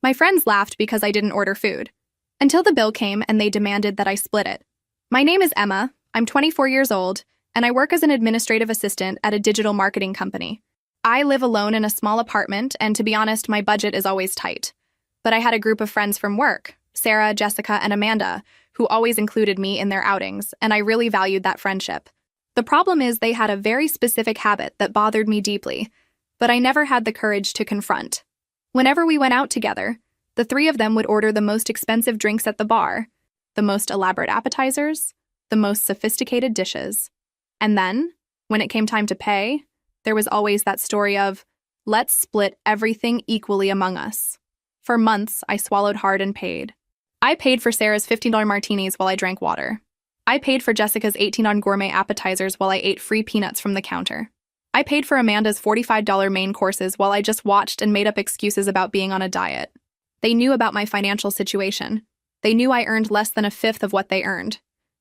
My friends laughed because I didn't order food. Until the bill came and they demanded that I split it. My name is Emma, I'm 24 years old, and I work as an administrative assistant at a digital marketing company. I live alone in a small apartment, and to be honest, my budget is always tight. But I had a group of friends from work, Sarah, Jessica, and Amanda, who always included me in their outings, and I really valued that friendship. The problem is they had a very specific habit that bothered me deeply, but I never had the courage to confront. Whenever we went out together, the three of them would order the most expensive drinks at the bar, the most elaborate appetizers, the most sophisticated dishes. And then, when it came time to pay, there was always that story of, let's split everything equally among us. For months, I swallowed hard and paid. I paid for Sarah's $15 martinis while I drank water. I paid for Jessica's $18 gourmet appetizers while I ate free peanuts from the counter. I paid for Amanda's $45 main courses while I just watched and made up excuses about being on a diet. They knew about my financial situation. They knew I earned less than a fifth of what they earned.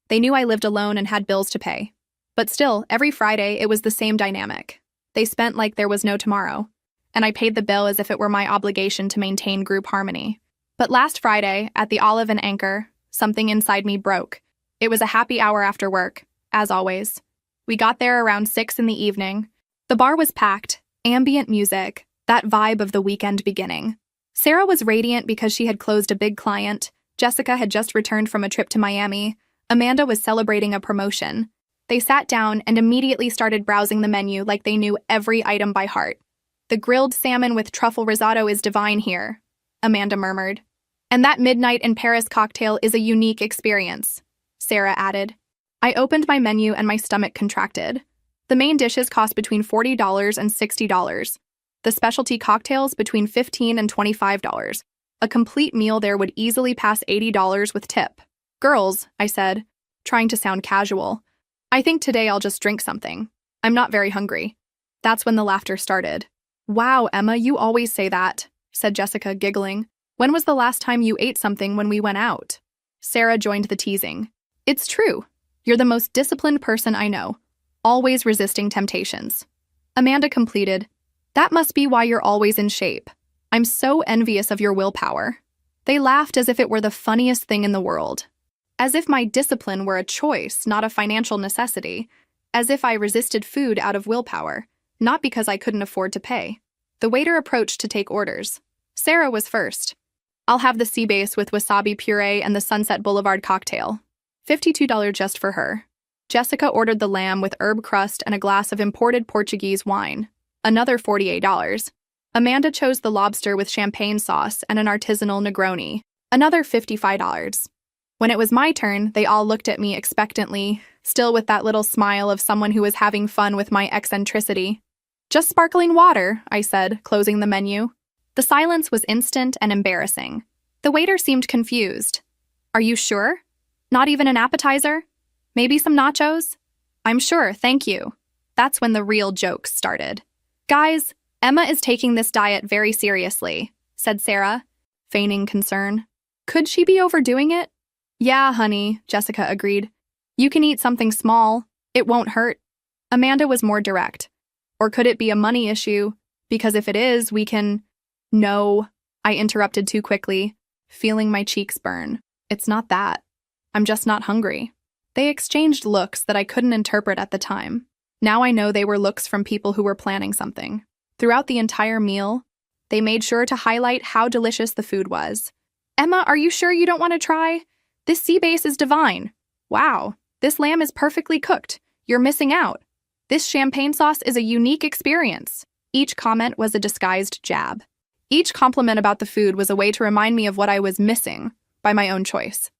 They knew I lived alone and had bills to pay. But still, every Friday, it was the same dynamic. They spent like there was no tomorrow, and I paid the bill as if it were my obligation to maintain group harmony. But last Friday, at the Olive and Anchor, something inside me broke. It was a happy hour after work, as always. We got there around 6 in the evening. The bar was packed, ambient music, that vibe of the weekend beginning. Sarah was radiant because she had closed a big client. Jessica had just returned from a trip to Miami. Amanda was celebrating a promotion. They sat down and immediately started browsing the menu like they knew every item by heart. "The grilled salmon with truffle risotto is divine here," Amanda murmured. "And that midnight in Paris cocktail is a unique experience," Sarah added. I opened my menu and my stomach contracted. The main dishes cost between $40 and $60. The specialty cocktails between $15 and $25. A complete meal there would easily pass $80 with tip. "Girls," I said, trying to sound casual, "I think today I'll just drink something. I'm not very hungry." That's when the laughter started. "Wow, Emma, you always say that," said Jessica, giggling. "When was the last time you ate something when we went out?" Sarah joined the teasing. "It's true. You're the most disciplined person I know, always resisting temptations." Amanda completed, "That must be why you're always in shape. I'm so envious of your willpower." They laughed as if it were the funniest thing in the world. As if my discipline were a choice, not a financial necessity. As if I resisted food out of willpower, not because I couldn't afford to pay. The waiter approached to take orders. Sarah was first. "I'll have the sea bass with wasabi puree and the Sunset Boulevard cocktail." $52 just for her. Jessica ordered the lamb with herb crust and a glass of imported Portuguese wine. Another $48. Amanda chose the lobster with champagne sauce and an artisanal Negroni. Another $55. When it was my turn, they all looked at me expectantly, still with that little smile of someone who was having fun with my eccentricity. "Just sparkling water," I said, closing the menu. The silence was instant and embarrassing. The waiter seemed confused. "Are you sure? Not even an appetizer? Maybe some nachos?" "I'm sure, thank you." That's when the real jokes started. "Guys, Emma is taking this diet very seriously," said Sarah, feigning concern. "Could she be overdoing it?" "Yeah, honey," Jessica agreed. "You can eat something small. It won't hurt." Amanda was more direct. "Or could it be a money issue? Because if it is, we can—" "No," I interrupted too quickly, feeling my cheeks burn. "It's not that. I'm just not hungry." They exchanged looks that I couldn't interpret at the time. Now I know they were looks from people who were planning something. Throughout the entire meal, they made sure to highlight how delicious the food was. "Emma, are you sure you don't want to try? This sea bass is divine. Wow, this lamb is perfectly cooked. You're missing out. This champagne sauce is a unique experience." Each comment was a disguised jab. Each compliment about the food was a way to remind me of what I was missing by my own choice.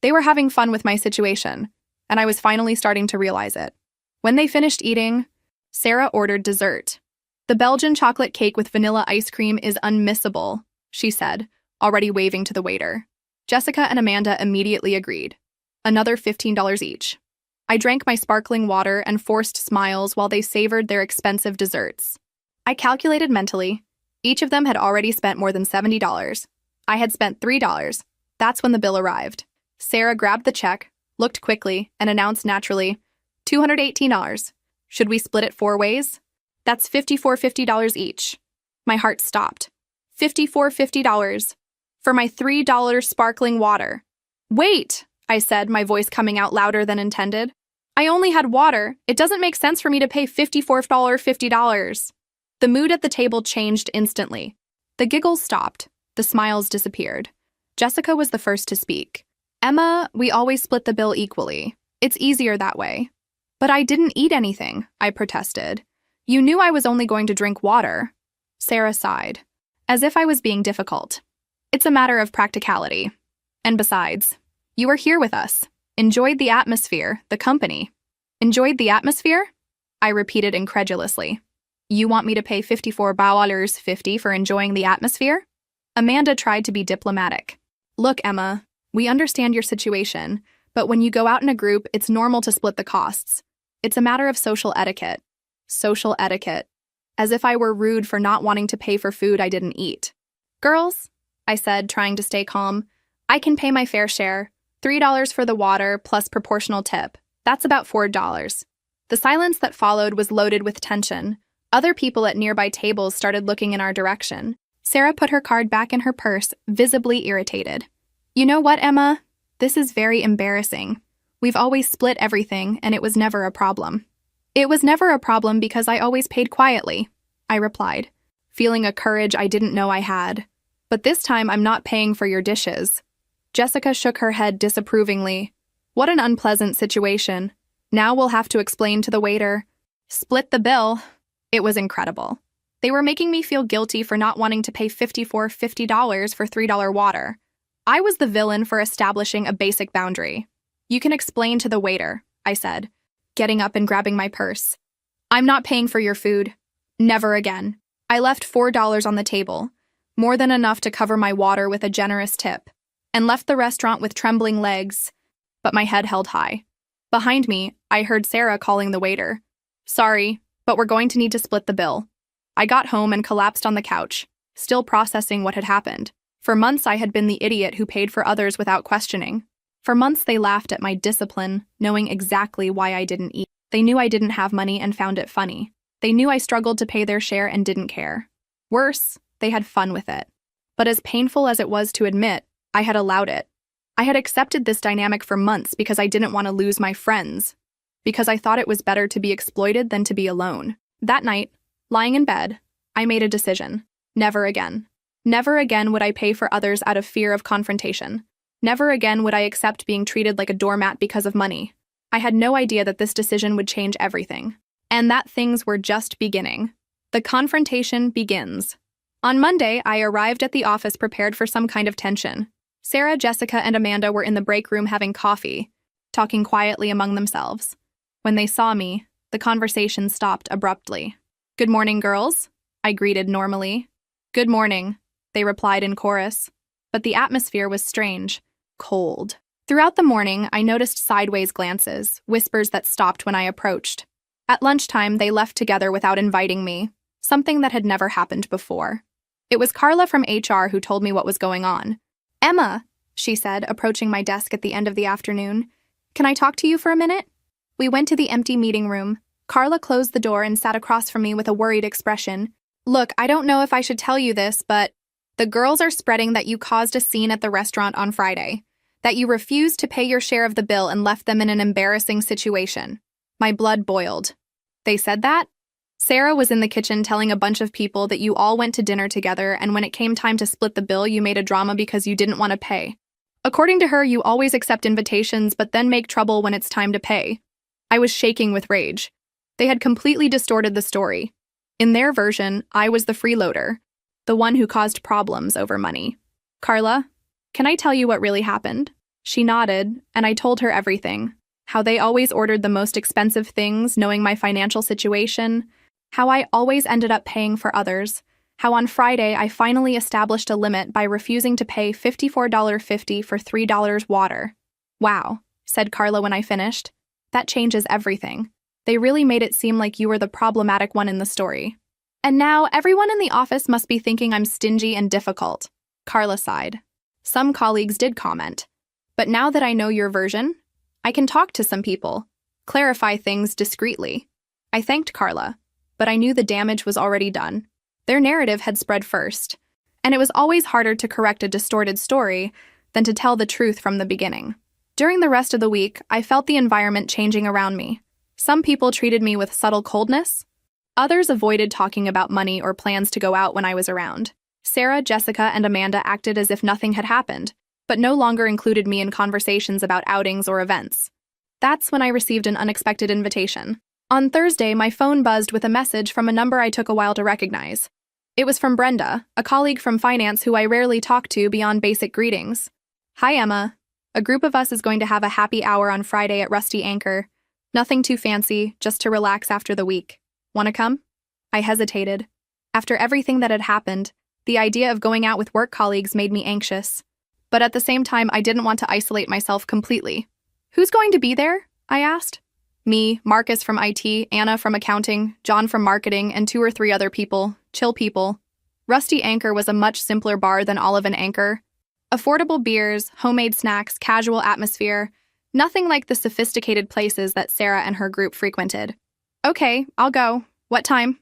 They were having fun with my situation, and I was finally starting to realize it. When they finished eating, Sarah ordered dessert. "The Belgian chocolate cake with vanilla ice cream is unmissable," she said, already waving to the waiter. Jessica and Amanda immediately agreed. Another $15 each. I drank my sparkling water and forced smiles while they savored their expensive desserts. I calculated mentally. Each of them had already spent more than $70. I had spent $3. That's when the bill arrived. Sarah grabbed the check, looked quickly, and announced naturally, $218. Should we split it 4 ways? That's $54.50 each. My heart stopped. $54.50. For my $3 sparkling water. Wait, I said, my voice coming out louder than intended. I only had water. It doesn't make sense for me to pay $50. The mood at the table changed instantly. The giggles stopped. The smiles disappeared. Jessica was the first to speak. Emma, we always split the bill equally. It's easier that way. But I didn't eat anything, I protested. You knew I was only going to drink water. Sarah sighed, as if I was being difficult. It's a matter of practicality. And besides, you are here with us. Enjoyed the atmosphere, the company. Enjoyed the atmosphere? I repeated incredulously. You want me to pay $54.50 for enjoying the atmosphere? Amanda tried to be diplomatic. Look, Emma, we understand your situation, but when you go out in a group, it's normal to split the costs. It's a matter of social etiquette. Social etiquette. As if I were rude for not wanting to pay for food I didn't eat. Girls, I said, trying to stay calm, I can pay my fair share. $3 for the water plus proportional tip. That's about $4. The silence that followed was loaded with tension. Other people at nearby tables started looking in our direction. Sarah put her card back in her purse, visibly irritated. You know what, Emma? This is very embarrassing. We've always split everything, and it was never a problem. It was never a problem because I always paid quietly, I replied, feeling a courage I didn't know I had. But this time I'm not paying for your dishes. Jessica shook her head disapprovingly. What an unpleasant situation. Now we'll have to explain to the waiter. Split the bill. It was incredible. They were making me feel guilty for not wanting to pay $50 for $3 water. I was the villain for establishing a basic boundary. You can explain to the waiter, I said, getting up and grabbing my purse. I'm not paying for your food. Never again. I left $4 on the table, more than enough to cover my water with a generous tip, and left the restaurant with trembling legs, but my head held high. Behind me, I heard Sarah calling the waiter. Sorry, but we're going to need to split the bill. I got home and collapsed on the couch, still processing what had happened. For months I had been the idiot who paid for others without questioning. For months they laughed at my discipline, knowing exactly why I didn't eat. They knew I didn't have money and found it funny. They knew I struggled to pay their share and didn't care. Worse, they had fun with it. But as painful as it was to admit, I had allowed it. I had accepted this dynamic for months because I didn't want to lose my friends, because I thought it was better to be exploited than to be alone. That night, lying in bed, I made a decision. Never again. Never again would I pay for others out of fear of confrontation. Never again would I accept being treated like a doormat because of money. I had no idea that this decision would change everything, and that things were just beginning. The confrontation begins. On Monday, I arrived at the office prepared for some kind of tension. Sarah, Jessica, and Amanda were in the break room having coffee, talking quietly among themselves. When they saw me, the conversation stopped abruptly. Good morning, girls, I greeted normally. Good morning, they replied in chorus. But the atmosphere was strange, cold. Throughout the morning, I noticed sideways glances, whispers that stopped when I approached. At lunchtime, they left together without inviting me, something that had never happened before. It was Carla from HR who told me what was going on. Emma, she said, approaching my desk at the end of the afternoon. Can I talk to you for a minute? We went to the empty meeting room. Carla closed the door and sat across from me with a worried expression. Look, I don't know if I should tell you this, but the girls are spreading that you caused a scene at the restaurant on Friday, that you refused to pay your share of the bill and left them in an embarrassing situation. My blood boiled. They said that? Sarah was in the kitchen telling a bunch of people that you all went to dinner together, and when it came time to split the bill, you made a drama because you didn't want to pay. According to her, you always accept invitations but then make trouble when it's time to pay. I was shaking with rage. They had completely distorted the story. In their version, I was the freeloader, the one who caused problems over money. Carla, can I tell you what really happened? She nodded, and I told her everything. How they always ordered the most expensive things, knowing my financial situation. How I always ended up paying for others. How on Friday I finally established a limit by refusing to pay $54.50 for $3 water. Wow, said Carla when I finished. That changes everything. They really made it seem like you were the problematic one in the story. And now everyone in the office must be thinking I'm stingy and difficult. Carla sighed. Some colleagues did comment. But now that I know your version, I can talk to some people, clarify things discreetly. I thanked Carla, but I knew the damage was already done. Their narrative had spread first, And it was always harder to correct a distorted story than to tell the truth from the beginning. During the rest of the week, I felt the environment changing around me. Some people treated me with subtle coldness. Others avoided talking about money or plans to go out when I was around. Sarah, Jessica, and Amanda acted as if nothing had happened, but no longer included me in conversations about outings or events. That's when I received an unexpected invitation. On Thursday, my phone buzzed with a message from a number I took a while to recognize. It was from Brenda, a colleague from finance who I rarely talk to beyond basic greetings. "Hi, Emma. A group of us is going to have a happy hour on Friday at Rusty Anchor. Nothing too fancy, just to relax after the week. Want to come?" I hesitated. After everything that had happened, the idea of going out with work colleagues made me anxious. But at the same time, I didn't want to isolate myself completely. "Who's going to be there?" I asked. "Me, Marcus from IT, Anna from accounting, John from marketing, and 2 or 3 other people, chill people." Rusty Anchor was a much simpler bar than Olive and Anchor. Affordable beers, homemade snacks, casual atmosphere, nothing like the sophisticated places that Sarah and her group frequented. "Okay, I'll go. What time?"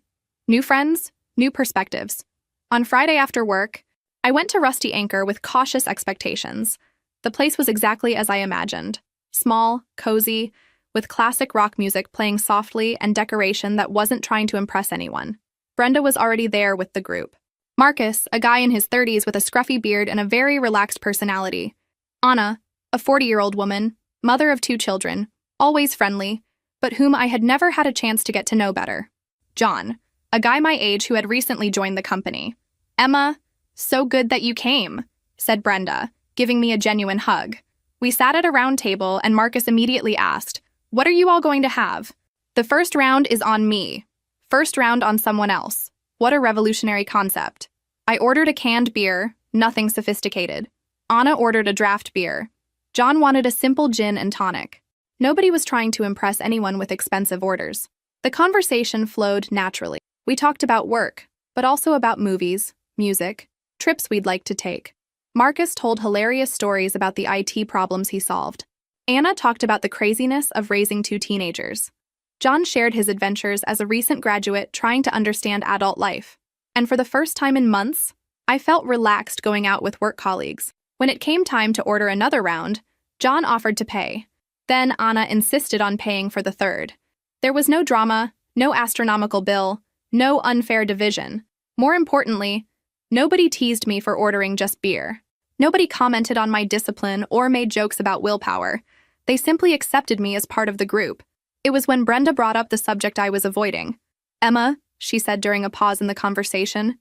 New friends, new perspectives. On Friday after work, I went to Rusty Anchor with cautious expectations. The place was exactly as I imagined. Small, cozy, with classic rock music playing softly and decoration that wasn't trying to impress anyone. Brenda was already there with the group. Marcus, a guy in his 30s with a scruffy beard and a very relaxed personality. Anna, a 40-year-old woman, mother of 2 children, always friendly, but whom I had never had a chance to get to know better. John, a guy my age who had recently joined the company. "Emma, so good that you came," said Brenda, giving me a genuine hug. We sat at a round table and Marcus immediately asked, "What are you all going to have?" "The first round is on me. First round on someone else." What a revolutionary concept. I ordered a canned beer, nothing sophisticated. Anna ordered a draft beer. John wanted a simple gin and tonic. Nobody was trying to impress anyone with expensive orders. The conversation flowed naturally. We talked about work, but also about movies, music, trips we'd like to take. Marcus told hilarious stories about the IT problems he solved. Anna talked about the craziness of raising 2 teenagers. John shared his adventures as a recent graduate trying to understand adult life. And for the first time in months, I felt relaxed going out with work colleagues. When it came time to order another round, John offered to pay. Then Anna insisted on paying for the third. There was no drama, no astronomical bill, no unfair division. More importantly, nobody teased me for ordering just beer. Nobody commented on my discipline or made jokes about willpower. They simply accepted me as part of the group. It was when Brenda brought up the subject I was avoiding. "Emma," she said during a pause in the conversation,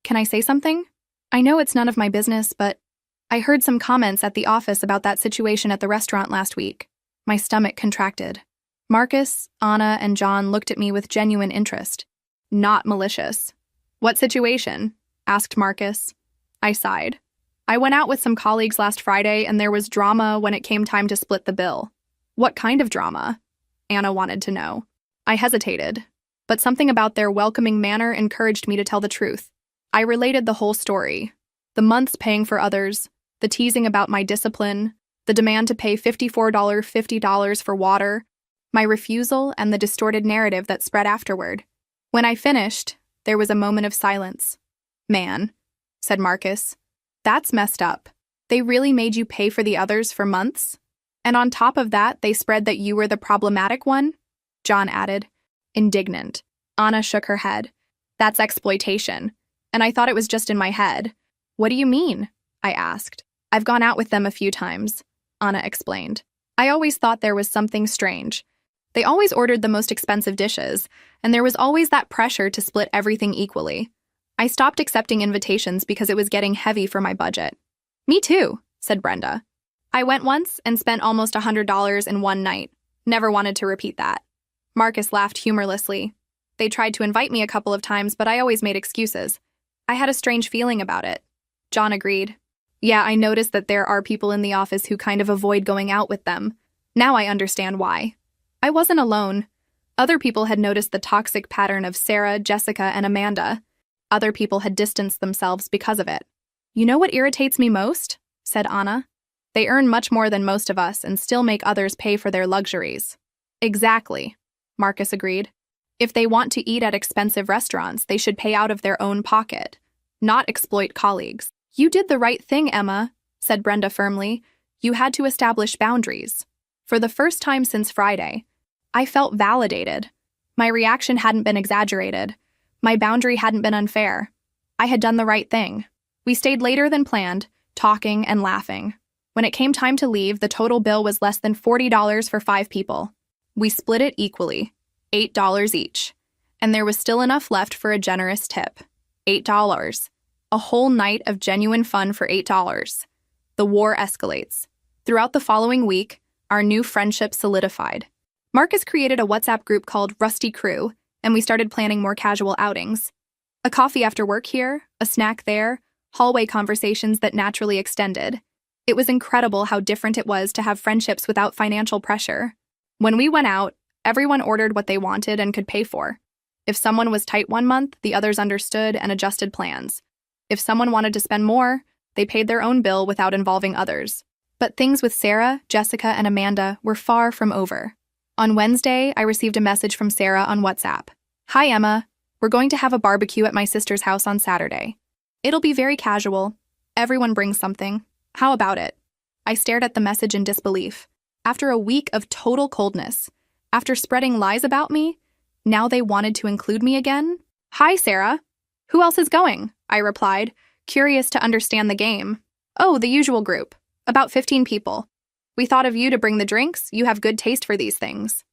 "can I say something? I know it's none of my business, but I heard some comments at the office about that situation at the restaurant last week." My stomach contracted. Marcus, Anna, and John looked at me with genuine interest. Not malicious. "What situation?" asked Marcus. I sighed. "I went out with some colleagues last Friday and there was drama when it came time to split the bill." "What kind of drama?" Anna wanted to know. I hesitated, but something about their welcoming manner encouraged me to tell the truth. I related the whole story. The months paying for others, the teasing about my discipline, the demand to pay $50 for water, my refusal, and the distorted narrative that spread afterward. When I finished, there was a moment of silence. "Man," said Marcus, "that's messed up. They really made you pay for the others for months? And on top of that, they spread that you were the problematic one?" John added, indignant. Anna shook her head. "That's exploitation. And I thought it was just in my head." "What do you mean?" I asked. "I've gone out with them a few times," Anna explained. "I always thought there was something strange. They always ordered the most expensive dishes, and there was always that pressure to split everything equally. I stopped accepting invitations because it was getting heavy for my budget." "Me too," said Brenda. "I went once and spent almost $100 in one night. Never wanted to repeat that." Marcus laughed humorlessly. "They tried to invite me a couple of times, but I always made excuses. I had a strange feeling about it." John agreed. "Yeah, I noticed that there are people in the office who kind of avoid going out with them. Now I understand why." I wasn't alone. Other people had noticed the toxic pattern of Sarah, Jessica, and Amanda. Other people had distanced themselves because of it. "You know what irritates me most?" said Anna. "They earn much more than most of us and still make others pay for their luxuries." "Exactly," Marcus agreed. "If they want to eat at expensive restaurants, they should pay out of their own pocket. not exploit colleagues. You did the right thing, Emma, said Brenda firmly. You had to establish boundaries. For the first time since Friday, I felt validated. My reaction hadn't been exaggerated. My boundary hadn't been unfair. I had done the right thing. We stayed later than planned, talking and laughing. When it came time to leave, the total bill was less than $40 for 5 people. We split it equally, $8 each. And there was still enough left for a generous tip. $8. A whole night of genuine fun for $8. The war escalates. Throughout the following week, our new friendship solidified. Marcus created a WhatsApp group called Rusty Crew, and we started planning more casual outings. A coffee after work here, a snack there, hallway conversations that naturally extended. It was incredible how different it was to have friendships without financial pressure. When we went out, everyone ordered what they wanted and could pay for. If someone was tight one month, the others understood and adjusted plans. If someone wanted to spend more, they paid their own bill without involving others. But things with Sarah, Jessica, and Amanda were far from over. On Wednesday, I received a message from Sarah on WhatsApp. Hi, Emma. We're going to have a barbecue at my sister's house on Saturday. It'll be very casual. Everyone brings something. How about it? I stared at the message in disbelief. After a week of total coldness, after spreading lies about me, now they wanted to include me again? Hi, Sarah. Who else is going? I replied, curious to understand the game. Oh, the usual group. About 15 people. We thought of you to bring the drinks. You have good taste for these things.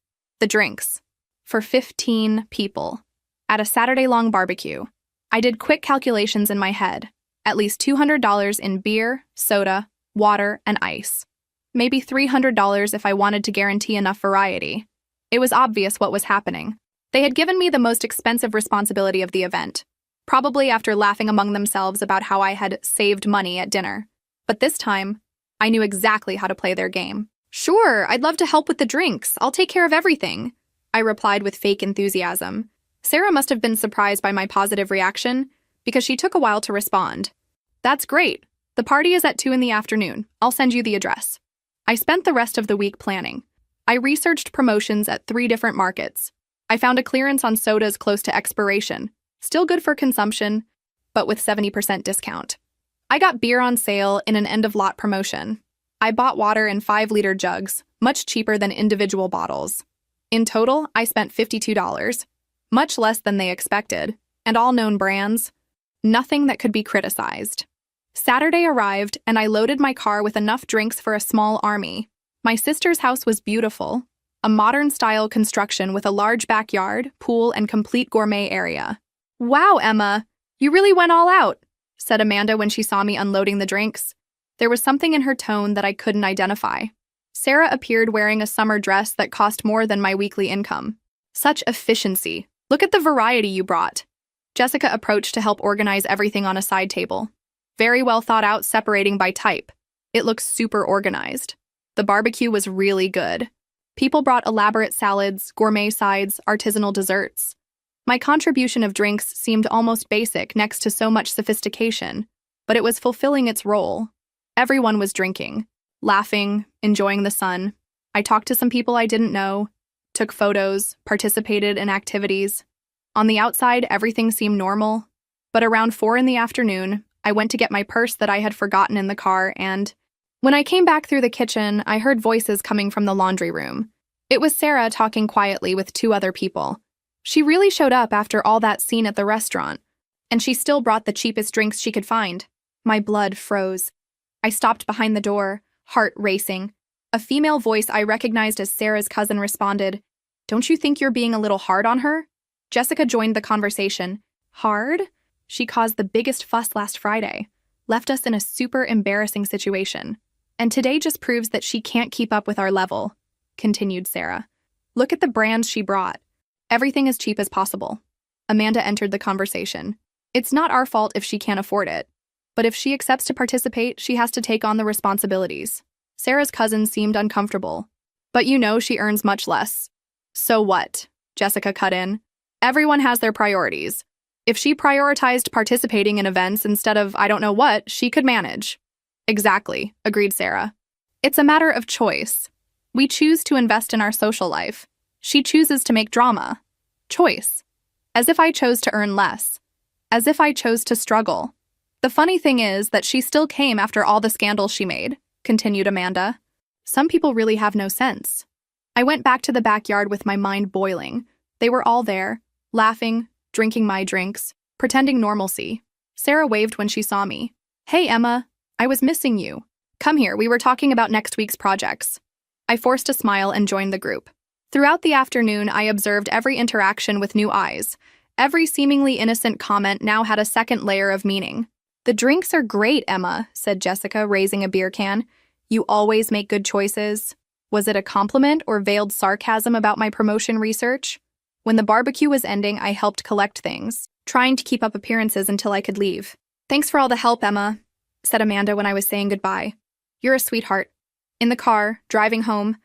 The drinks. For 15 people. At a Saturday-long barbecue. I did quick calculations in my head. At least $200 in beer, soda, water, and ice. Maybe $300 if I wanted to guarantee enough variety. It was obvious what was happening. They had given me the most expensive responsibility of the event, probably after laughing among themselves about how I had saved money at dinner. But this time, I knew exactly how to play their game. Sure, I'd love to help with the drinks. I'll take care of everything, I replied with fake enthusiasm. Sarah must have been surprised by my positive reaction, because she took a while to respond. That's great. The party is at 2 in the afternoon. I'll send you the address. I spent the rest of the week planning. I researched promotions at 3 different markets. I found a clearance on sodas close to expiration, still good for consumption, but with 70% discount. I got beer on sale in an end-of-lot promotion. I bought water in 5-liter jugs, much cheaper than individual bottles. In total, I spent $52, much less than they expected, and all known brands. Nothing that could be criticized. Saturday arrived, and I loaded my car with enough drinks for a small army. My sister's house was beautiful, a modern-style construction with a large backyard, pool, and complete gourmet area. Wow, Emma, you really went all out, said Amanda when she saw me unloading the drinks. There was something in her tone that I couldn't identify. Sarah appeared wearing a summer dress that cost more than my weekly income. Such efficiency. Look at the variety you brought. Jessica approached to help organize everything on a side table. Very well thought out, separating by type. It looks super organized. The barbecue was really good. People brought elaborate salads, gourmet sides, artisanal desserts. My contribution of drinks seemed almost basic next to so much sophistication, but it was fulfilling its role. Everyone was drinking, laughing, enjoying the sun. I talked to some people I didn't know, took photos, participated in activities. On the outside, everything seemed normal, but around 4 in the afternoon, I went to get my purse that I had forgotten in the car, and when I came back through the kitchen, I heard voices coming from the laundry room. It was Sarah talking quietly with 2 other people. She really showed up after all that scene at the restaurant, and she still brought the cheapest drinks she could find. My blood froze. I stopped behind the door, heart racing. A female voice I recognized as Sarah's cousin responded, "Don't you think you're being a little hard on her?" Jessica joined the conversation. Hard? She caused the biggest fuss last Friday, left us in a super embarrassing situation. And today just proves that she can't keep up with our level, continued Sarah. Look at the brands she brought. Everything as cheap as possible. Amanda entered the conversation. It's not our fault if she can't afford it. But if she accepts to participate, she has to take on the responsibilities. Sarah's cousin seemed uncomfortable. But you know she earns much less. So what? Jessica cut in. Everyone has their priorities. If she prioritized participating in events instead of I don't know what, she could manage. Exactly, agreed Sarah. It's a matter of choice. We choose to invest in our social life. She chooses to make drama. Choice. As if I chose to earn less. As if I chose to struggle. The funny thing is that she still came after all the scandals she made, continued Amanda. Some people really have no sense. I went back to the backyard with my mind boiling. They were all there, laughing, drinking my drinks, pretending normalcy. Sarah waved when she saw me. Hey, Emma, I was missing you. Come here, we were talking about next week's projects. I forced a smile and joined the group. Throughout the afternoon, I observed every interaction with new eyes. Every seemingly innocent comment now had a second layer of meaning. The drinks are great, Emma, said Jessica, raising a beer can. You always make good choices. Was it a compliment or veiled sarcasm about my promotion research? When the barbecue was ending, I helped collect things, trying to keep up appearances until I could leave. Thanks for all the help, Emma, said Amanda when I was saying goodbye. You're a sweetheart. In the car, driving home,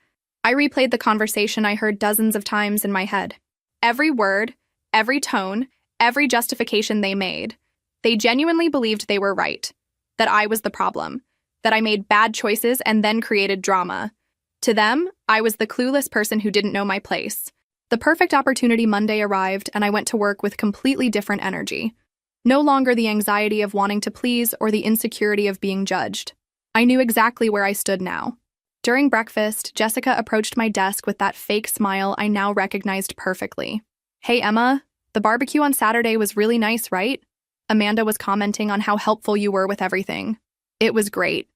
I replayed the conversation I heard dozens of times in my head. Every word, every tone, every justification they made. They genuinely believed they were right, that I was the problem, that I made bad choices and then created drama. To them, I was the clueless person who didn't know my place. The perfect opportunity Monday arrived, and I went to work with completely different energy. No longer the anxiety of wanting to please or the insecurity of being judged. I knew exactly where I stood now. During breakfast, Jessica approached my desk with that fake smile I now recognized perfectly. Hey, Emma, the barbecue on Saturday was really nice, right? Amanda was commenting on how helpful you were with everything. It was great.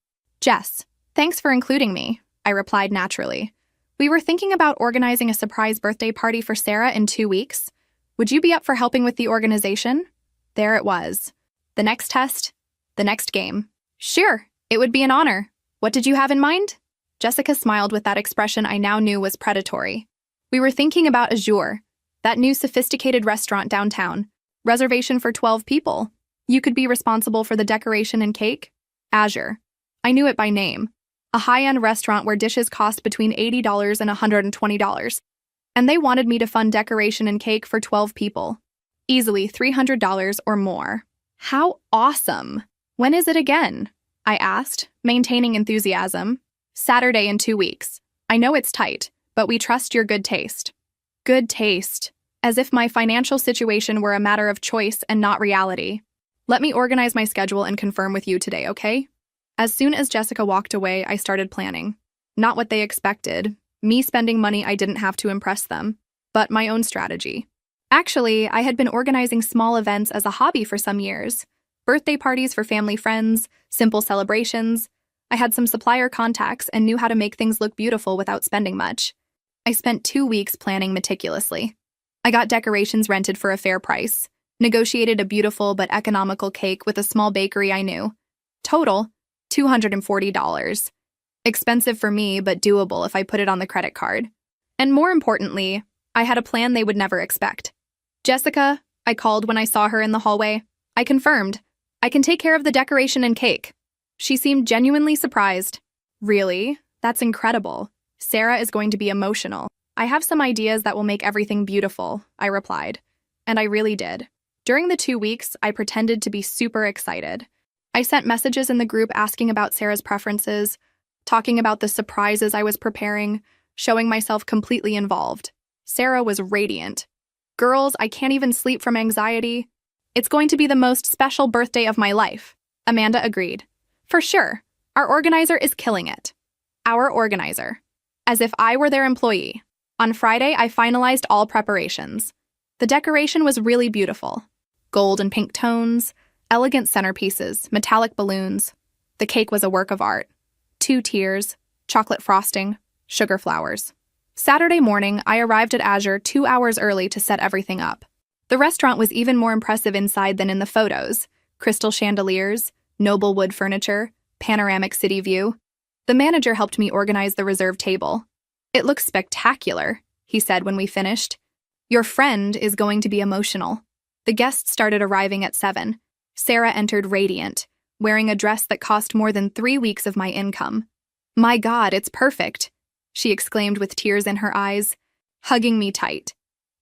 Jess, thanks for including me, I replied naturally. We were thinking about organizing a surprise birthday party for Sarah in 2 weeks. Would you be up for helping with the organization? There it was. The next test, the next game. Sure, it would be an honor. What did you have in mind? Jessica smiled with that expression I now knew was predatory. We were thinking about Azure, that new sophisticated restaurant downtown. Reservation for 12 people. You could be responsible for the decoration and cake? Azure. I knew it by name. A high-end restaurant where dishes cost between $80 and $120. And they wanted me to fund decoration and cake for 12 people. Easily $300 or more. How awesome! When is it again? I asked, maintaining enthusiasm. Saturday in 2 weeks. I know it's tight, but we trust your good taste. Good taste. As if my financial situation were a matter of choice and not reality. Let me organize my schedule and confirm with you today, okay? As soon as Jessica walked away, I started planning. Not what they expected, me spending money I didn't have to impress them, but my own strategy. Actually, I had been organizing small events as a hobby for some years. Birthday parties for family friends, simple celebrations. I had some supplier contacts and knew how to make things look beautiful without spending much. I spent 2 weeks planning meticulously. I got decorations rented for a fair price, negotiated a beautiful but economical cake with a small bakery I knew. Total, $240. Expensive for me, but doable if I put it on the credit card. And more importantly, I had a plan they would never expect. Jessica, I called when I saw her in the hallway. I confirmed. I can take care of the decoration and cake. She seemed genuinely surprised. Really? That's incredible. Sarah is going to be emotional. I have some ideas that will make everything beautiful, I replied. And I really did. During the 2 weeks, I pretended to be super excited. I sent messages in the group asking about Sarah's preferences, talking about the surprises I was preparing, showing myself completely involved. Sarah was radiant. Girls, I can't even sleep from anxiety. It's going to be the most special birthday of my life. Amanda agreed. For sure. Our organizer is killing it. Our organizer. As if I were their employee. On Friday, I finalized all preparations. The decoration was really beautiful. Gold and pink tones, elegant centerpieces, metallic balloons. The cake was a work of art. 2 tiers, chocolate frosting, sugar flowers. Saturday morning, I arrived at Azure 2 hours early to set everything up. The restaurant was even more impressive inside than in the photos. Crystal chandeliers, noble wood furniture, panoramic city view. The manager helped me organize the reserved table. It looks spectacular, he said when we finished. Your friend is going to be emotional. The guests started arriving at 7. Sarah entered radiant, wearing a dress that cost more than 3 weeks of my income. My God, it's perfect, she exclaimed with tears in her eyes, hugging me tight.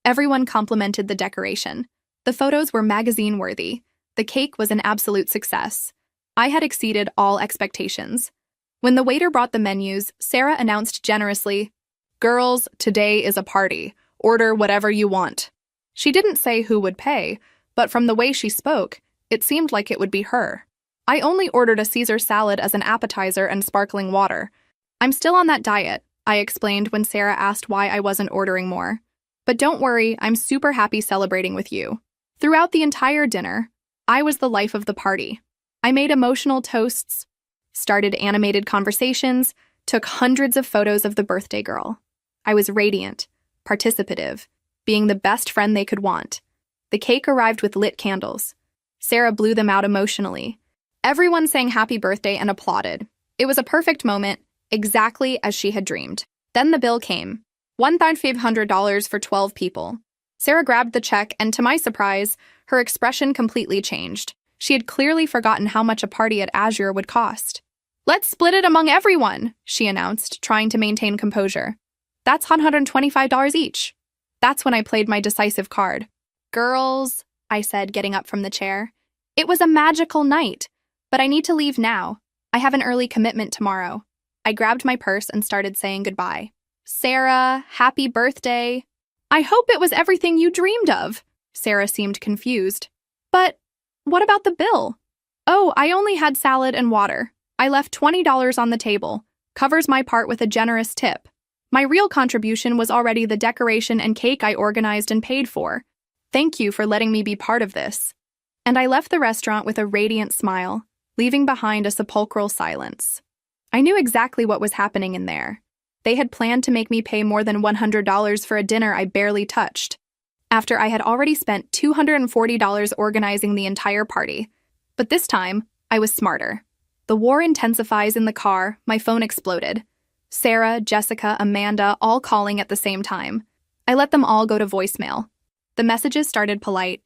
Everyone complimented the decoration. The photos were magazine-worthy. The cake was an absolute success. I had exceeded all expectations. When the waiter brought the menus, Sarah announced generously, "Girls, today is a party. Order whatever you want." She didn't say who would pay, but from the way she spoke, it seemed like it would be her. I only ordered a Caesar salad as an appetizer and sparkling water. I'm still on that diet, I explained when Sarah asked why I wasn't ordering more. But don't worry, I'm super happy celebrating with you. Throughout the entire dinner, I was the life of the party. I made emotional toasts, started animated conversations, took hundreds of photos of the birthday girl. I was radiant, participative, being the best friend they could want. The cake arrived with lit candles. Sarah blew them out emotionally. Everyone sang happy birthday and applauded. It was a perfect moment, exactly as she had dreamed. Then the bill came. $1,500 for 12 people. Sarah grabbed the check, and to my surprise, her expression completely changed. She had clearly forgotten how much a party at Azure would cost. "Let's split it among everyone," she announced, trying to maintain composure. "That's $125 each." That's when I played my decisive card. "Girls," I said, getting up from the chair. "It was a magical night, but I need to leave now. I have an early commitment tomorrow." I grabbed my purse and started saying goodbye. "Sarah, happy birthday." "I hope it was everything you dreamed of." Sarah seemed confused. "But what about the bill?" "Oh, I only had salad and water. I left $20 on the table. Covers my part with a generous tip. My real contribution was already the decoration and cake I organized and paid for. Thank you for letting me be part of this." And I left the restaurant with a radiant smile, leaving behind a sepulchral silence. I knew exactly what was happening in there. They had planned to make me pay more than $100 for a dinner I barely touched, after I had already spent $240 organizing the entire party. But this time, I was smarter. The war intensifies in the car, my phone exploded. Sarah, Jessica, Amanda, all calling at the same time. I let them all go to voicemail. The messages started polite.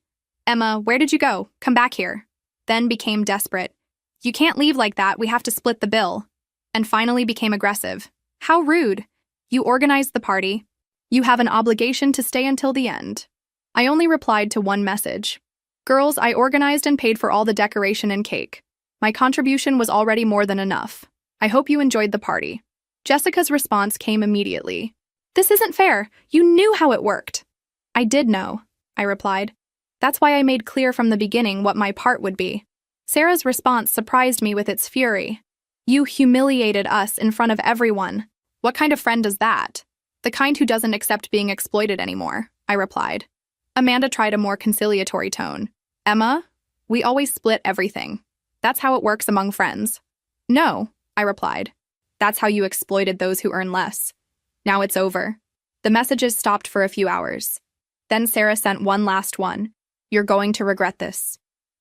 "Emma, where did you go? Come back here." Then became desperate. "You can't leave like that, we have to split the bill." And finally became aggressive. "How rude. You organized the party. You have an obligation to stay until the end." I only replied to one message. "Girls, I organized and paid for all the decoration and cake. My contribution was already more than enough. I hope you enjoyed the party." Jessica's response came immediately. "This isn't fair. You knew how it worked." "I did know," I replied. "That's why I made clear from the beginning what my part would be." Sarah's response surprised me with its fury. "You humiliated us in front of everyone. What kind of friend is that?" "The kind who doesn't accept being exploited anymore," I replied. Amanda tried a more conciliatory tone. "Emma, we always split everything. That's how it works among friends." "No," I replied. "That's how you exploited those who earn less. Now it's over." The messages stopped for a few hours. Then Sarah sent one last one. "You're going to regret this."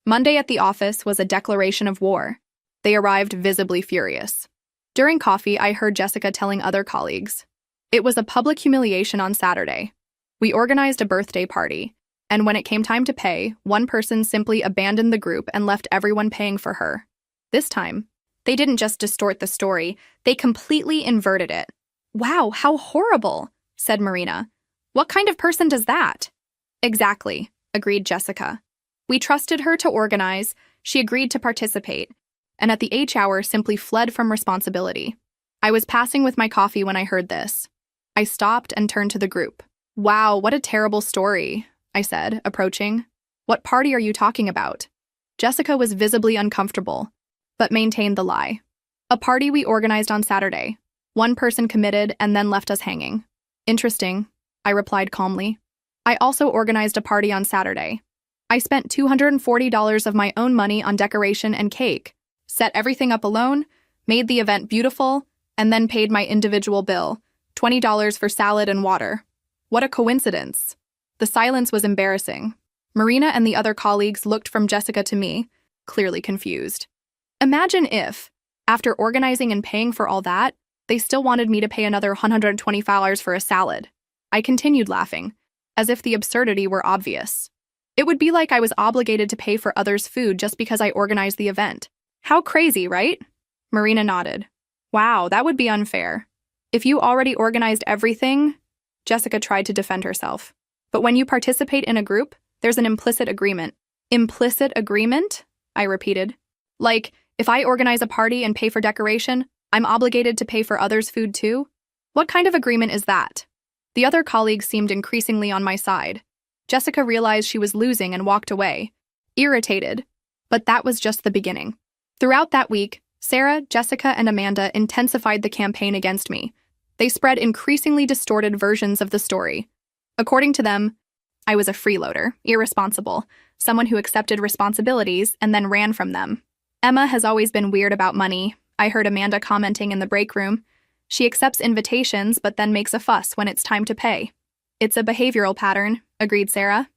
Monday at the office was a declaration of war. They arrived visibly furious. During coffee, I heard Jessica telling other colleagues. It was a public humiliation on Saturday. We organized a birthday party, and when it came time to pay, one person simply abandoned the group and left everyone paying for her. This time, they didn't just distort the story, they completely inverted it. "Wow, how horrible," said Marina. "What kind of person does that?" "Exactly," agreed Jessica. "We trusted her to organize, she agreed to participate, and at the H hour simply fled from responsibility." I was passing with my coffee when I heard this. I stopped and turned to the group. "Wow, what a terrible story," I said, approaching. "What party are you talking about?" Jessica was visibly uncomfortable, but maintained the lie. "A party we organized on Saturday. One person committed and then left us hanging." "Interesting," I replied calmly. "I also organized a party on Saturday. I spent $240 of my own money on decoration and cake, set everything up alone, made the event beautiful, and then paid my individual bill, $20 for salad and water. What a coincidence." The silence was embarrassing. Marina and the other colleagues looked from Jessica to me, clearly confused. Imagine if, after organizing and paying for all that, they still wanted me to pay another $120 for a salad. I continued laughing, as if the absurdity were obvious. It would be like I was obligated to pay for others' food just because I organized the event. How crazy, right? Marina nodded. "Wow, that would be unfair. If you already organized everything..." Jessica tried to defend herself. "But when you participate in a group, there's an implicit agreement." "Implicit agreement?" I repeated. "Like, if I organize a party and pay for decoration, I'm obligated to pay for others' food too? What kind of agreement is that?" The other colleagues seemed increasingly on my side. Jessica realized she was losing and walked away, irritated. But that was just the beginning. Throughout that week, Sarah, Jessica, and Amanda intensified the campaign against me. They spread increasingly distorted versions of the story. According to them, I was a freeloader, irresponsible, someone who accepted responsibilities and then ran from them. Emma has always been weird about money, I heard Amanda commenting in the break room. She accepts invitations but then makes a fuss when it's time to pay. It's a behavioral pattern, agreed Sarah.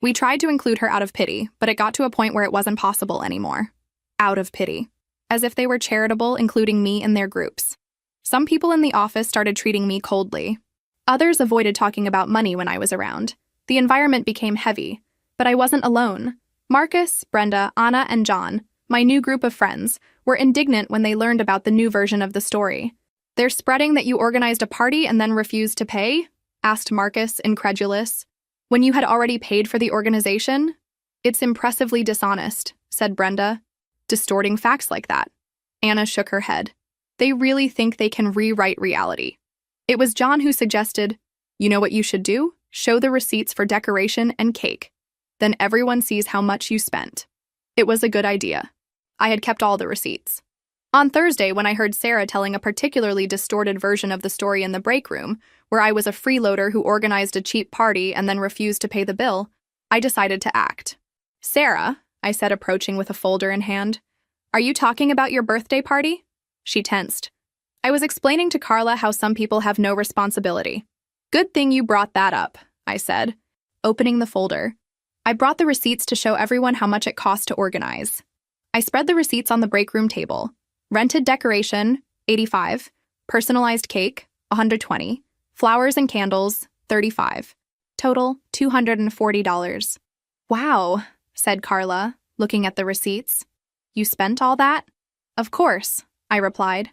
We tried to include her out of pity, but it got to a point where it wasn't possible anymore. Out of pity. As if they were charitable, including me in their groups. Some people in the office started treating me coldly. Others avoided talking about money when I was around. The environment became heavy, but I wasn't alone. Marcus, Brenda, Anna, and John, my new group of friends, were indignant when they learned about the new version of the story. They're spreading that you organized a party and then refused to pay? Asked Marcus, incredulous. When you had already paid for the organization? It's impressively dishonest, said Brenda. Distorting facts like that. Anna shook her head. They really think they can rewrite reality. It was John who suggested, you know what you should do? Show the receipts for decoration and cake. Then everyone sees how much you spent. It was a good idea. I had kept all the receipts. On Thursday, when I heard Sarah telling a particularly distorted version of the story in the break room, where I was a freeloader who organized a cheap party and then refused to pay the bill, I decided to act. Sarah, I said, approaching with a folder in hand, are you talking about your birthday party? She tensed. I was explaining to Carla how some people have no responsibility. Good thing you brought that up, I said, opening the folder. I brought the receipts to show everyone how much it cost to organize. I spread the receipts on the break room table. Rented decoration, $85, personalized cake, $120, flowers and candles, $35. Total, $240. Wow, said Carla, looking at the receipts. You spent all that? Of course, I replied.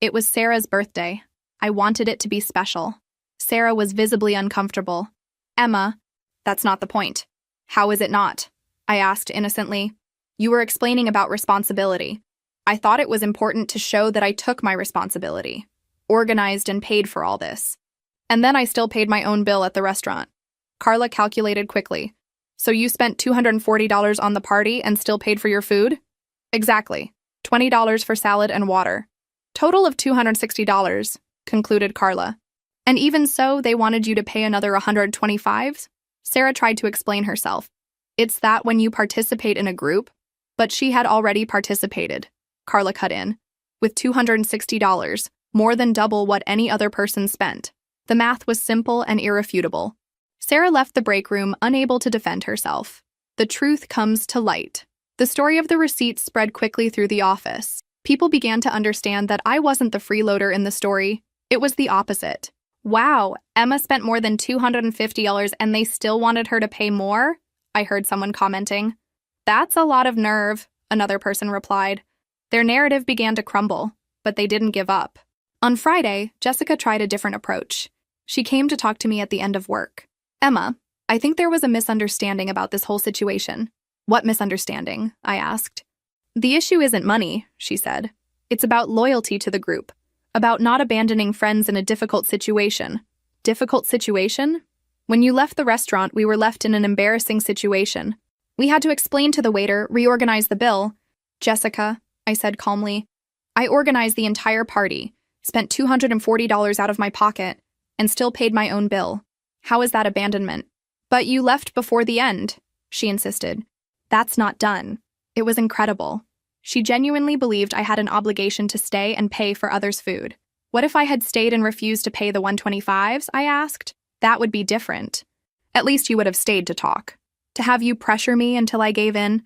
It was Sarah's birthday. I wanted it to be special. Sarah was visibly uncomfortable. Emma, that's not the point. How is it not? I asked innocently. You were explaining about responsibility. I thought it was important to show that I took my responsibility, organized and paid for all this. And then I still paid my own bill at the restaurant. Carla calculated quickly. So you spent $240 on the party and still paid for your food? Exactly. $20 for salad and water. Total of $260, concluded Carla. And even so, they wanted you to pay another $125? Sarah tried to explain herself. It's that when you participate in a group, but she had already participated. Carla cut in. With $260, more than double what any other person spent. The math was simple and irrefutable. Sarah left the break room unable to defend herself. The truth comes to light. The story of the receipts spread quickly through the office. People began to understand that I wasn't the freeloader in the story. It was the opposite. Wow, Emma spent more than $250 and they still wanted her to pay more? I heard someone commenting. That's a lot of nerve, another person replied. Their narrative began to crumble, but they didn't give up. On Friday, Jessica tried a different approach. She came to talk to me at the end of work. Emma, I think there was a misunderstanding about this whole situation. What misunderstanding? I asked. The issue isn't money, she said. It's about loyalty to the group, about not abandoning friends in a difficult situation. Difficult situation? When you left the restaurant, we were left in an embarrassing situation. We had to explain to the waiter, reorganize the bill. Jessica, I said calmly, I organized the entire party, spent $240 out of my pocket, and still paid my own bill. How is that abandonment? But you left before the end, she insisted. That's not done. It was incredible. She genuinely believed I had an obligation to stay and pay for others' food. What if I had stayed and refused to pay the $125s? I asked. That would be different. At least you would have stayed to talk. To have you pressure me until I gave in?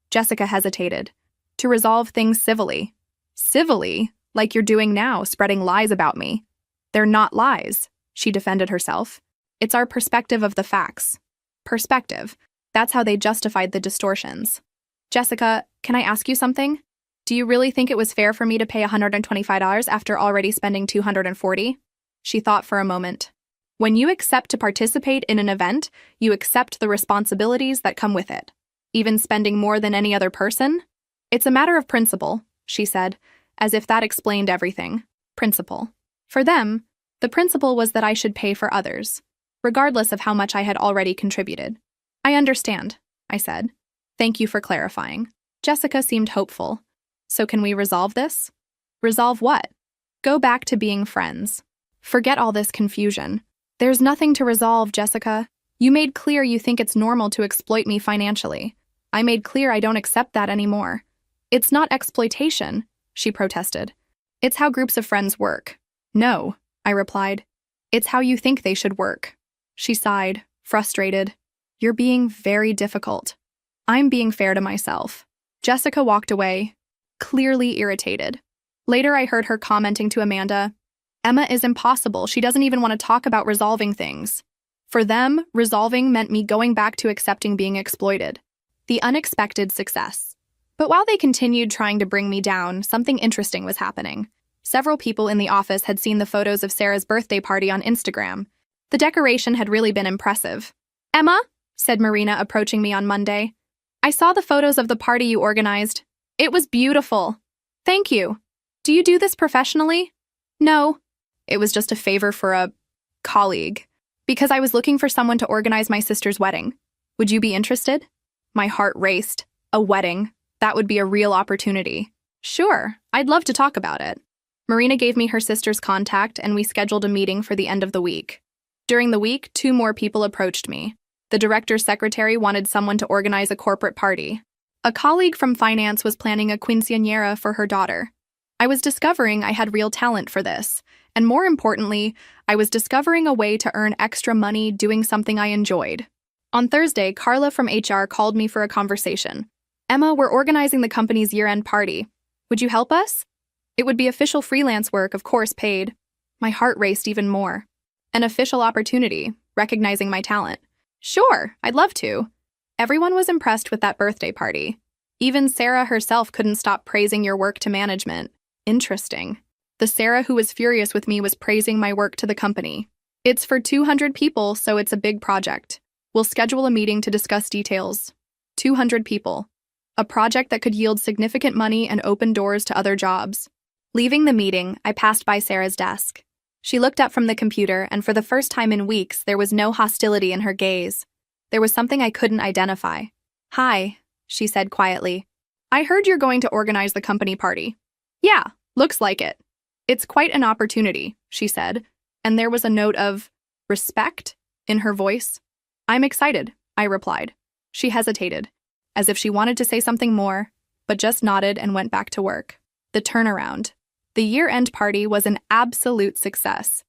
Jessica hesitated. To resolve things civilly. Civilly? Like you're doing now, spreading lies about me. They're not lies, she defended herself. It's our perspective of the facts. Perspective. That's how they justified the distortions. Jessica, can I ask you something? Do you really think it was fair for me to pay $125 after already spending $240? She thought for a moment. When you accept to participate in an event, you accept the responsibilities that come with it. Even spending more than any other person? It's a matter of principle, she said, as if that explained everything. Principle. For them, the principle was that I should pay for others, regardless of how much I had already contributed. I understand, I said. Thank you for clarifying. Jessica seemed hopeful. So can we resolve this? Resolve what? Go back to being friends. Forget all this confusion. There's nothing to resolve, Jessica. You made clear you think it's normal to exploit me financially. I made clear I don't accept that anymore. It's not exploitation, she protested. It's how groups of friends work. No, I replied. It's how you think they should work. She sighed, frustrated. You're being very difficult. I'm being fair to myself. Jessica walked away, clearly irritated. Later, I heard her commenting to Amanda, Emma is impossible. She doesn't even want to talk about resolving things. For them, resolving meant me going back to accepting being exploited. The unexpected success. But while they continued trying to bring me down, something interesting was happening. Several people in the office had seen the photos of Sarah's birthday party on Instagram. The decoration had really been impressive. Emma, said Marina, approaching me on Monday, I saw the photos of the party you organized. It was beautiful. Thank you. Do you do this professionally? No. It was just a favor for a colleague. Because I was looking for someone to organize my sister's wedding. Would you be interested? My heart raced. A wedding. That would be a real opportunity. Sure, I'd love to talk about it. Marina gave me her sister's contact, and we scheduled a meeting for the end of the week. During the week, 2 more people approached me. The director's secretary wanted someone to organize a corporate party. A colleague from finance was planning a quinceañera for her daughter. I was discovering I had real talent for this, and more importantly, I was discovering a way to earn extra money doing something I enjoyed. On Thursday, Carla from HR called me for a conversation. Emma, we're organizing the company's year-end party. Would you help us? It would be official freelance work, of course paid. My heart raced even more. An official opportunity, recognizing my talent. Sure, I'd love to. Everyone was impressed with that birthday party. Even Sarah herself couldn't stop praising your work to management. Interesting. The Sarah who was furious with me was praising my work to the company. It's for 200 people, so it's a big project. We'll schedule a meeting to discuss details. 200 people. A project that could yield significant money and open doors to other jobs. Leaving the meeting, I passed by Sarah's desk. She looked up from the computer, and for the first time in weeks, there was no hostility in her gaze. There was something I couldn't identify. Hi, she said quietly. I heard you're going to organize the company party. Yeah, looks like it. It's quite an opportunity, she said, and there was a note of respect in her voice. I'm excited, I replied. She hesitated, as if she wanted to say something more, but just nodded and went back to work. The turnaround. The year-end party was an absolute success.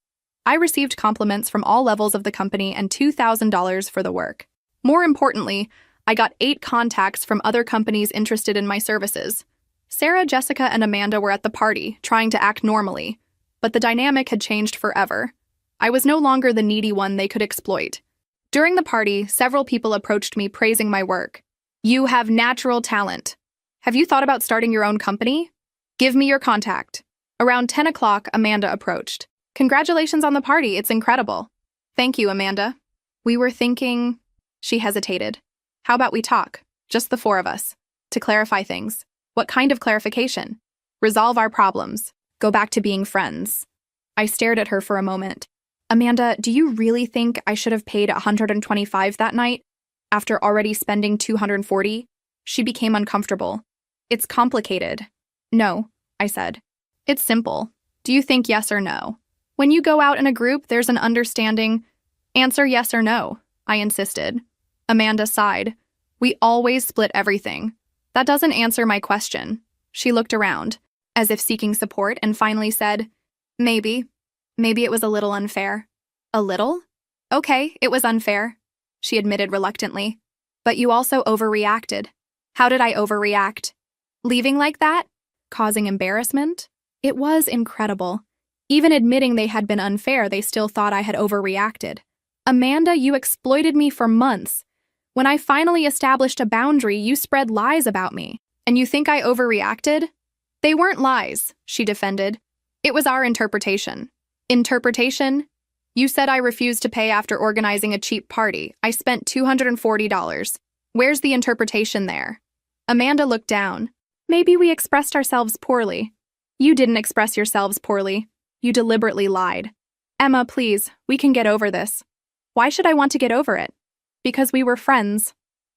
I received compliments from all levels of the company and $2,000 for the work. More importantly, I got 8 contacts from other companies interested in my services. Sarah, Jessica, and Amanda were at the party, trying to act normally, but the dynamic had changed forever. I was no longer the needy one they could exploit. During the party, several people approached me praising my work. You have natural talent. Have you thought about starting your own company? Give me your contact. Around 10 o'clock, Amanda approached. Congratulations on the party, it's incredible. Thank you, Amanda. We were thinking... She hesitated. How about we talk, just the 4 of us, to clarify things. What kind of clarification? Resolve our problems. Go back to being friends. I stared at her for a moment. Amanda, do you really think I should have paid $125 that night? After already spending $240? She became uncomfortable. It's complicated. No, I said. It's simple. Do you think yes or no? When you go out in a group, there's an understanding. Answer yes or no, I insisted. Amanda sighed. We always split everything. That doesn't answer my question. She looked around, as if seeking support, and finally said, Maybe. Maybe it was a little unfair. A little? Okay, it was unfair, she admitted reluctantly. But you also overreacted. How did I overreact? Leaving like that? Causing embarrassment? It was incredible. Even admitting they had been unfair, they still thought I had overreacted. Amanda, you exploited me for months. When I finally established a boundary, you spread lies about me. And you think I overreacted? They weren't lies, she defended. It was our interpretation. Interpretation? You said I refused to pay after organizing a cheap party. I spent $240. Where's the interpretation there? Amanda looked down. Maybe we expressed ourselves poorly. You didn't express yourselves poorly. You deliberately lied. Emma, please, we can get over this. Why should I want to get over it? Because we were friends.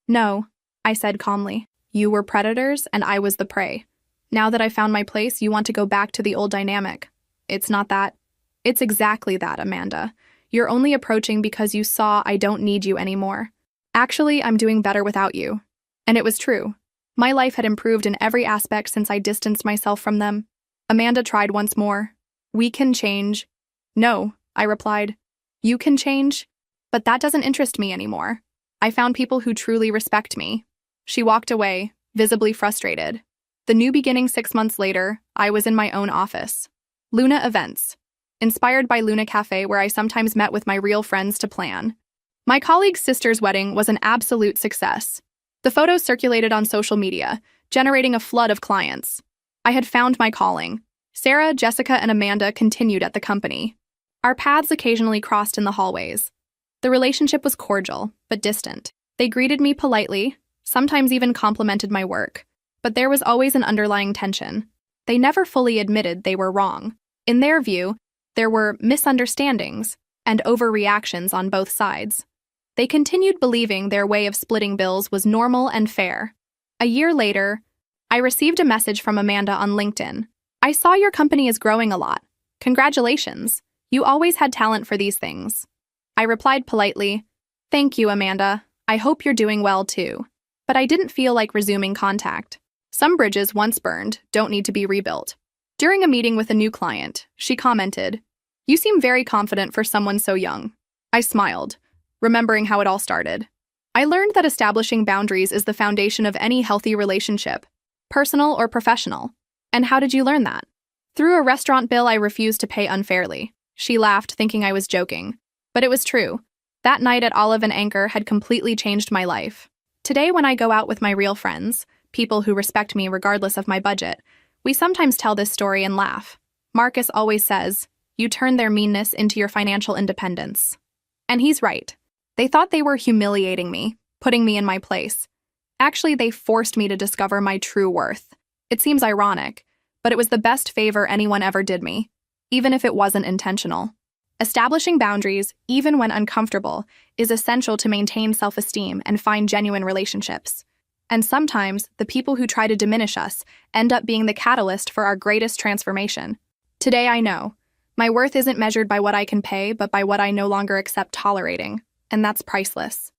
No, I said calmly. You were predators and I was the prey. Now that I found my place, you want to go back to the old dynamic. It's not that. It's exactly that, Amanda. You're only approaching because you saw I don't need you anymore. Actually, I'm doing better without you. And it was true. My life had improved in every aspect since I distanced myself from them. Amanda tried once more. We can change. No, I replied. You can change? But that doesn't interest me anymore. I found people who truly respect me. She walked away, visibly frustrated. The new beginning 6 months later, I was in my own office. Luna Events. Inspired by Luna Cafe, where I sometimes met with my real friends to plan. My colleague's sister's wedding was an absolute success. The photos circulated on social media, generating a flood of clients. I had found my calling. Sarah, Jessica, and Amanda continued at the company. Our paths occasionally crossed in the hallways. The relationship was cordial, but distant. They greeted me politely, sometimes even complimented my work. But there was always an underlying tension. They never fully admitted they were wrong. In their view, there were misunderstandings and overreactions on both sides. They continued believing their way of splitting bills was normal and fair. A year later, I received a message from Amanda on LinkedIn. I saw your company is growing a lot. Congratulations. You always had talent for these things. I replied politely, Thank you, Amanda. I hope you're doing well too. But I didn't feel like resuming contact. Some bridges once burned don't need to be rebuilt. During a meeting with a new client, she commented, You seem very confident for someone so young. I smiled, remembering how it all started. I learned that establishing boundaries is the foundation of any healthy relationship, personal or professional. And how did you learn that? Through a restaurant bill I refused to pay unfairly. She laughed, thinking I was joking. But it was true. That night at Olive and Anchor had completely changed my life. Today, when I go out with my real friends, people who respect me regardless of my budget, we sometimes tell this story and laugh. Marcus always says, You turn their meanness into your financial independence. And he's right. They thought they were humiliating me, putting me in my place. Actually, they forced me to discover my true worth. It seems ironic, but it was the best favor anyone ever did me, even if it wasn't intentional. Establishing boundaries, even when uncomfortable, is essential to maintain self-esteem and find genuine relationships. And sometimes, the people who try to diminish us end up being the catalyst for our greatest transformation. Today I know, my worth isn't measured by what I can pay, but by what I no longer accept tolerating, and that's priceless.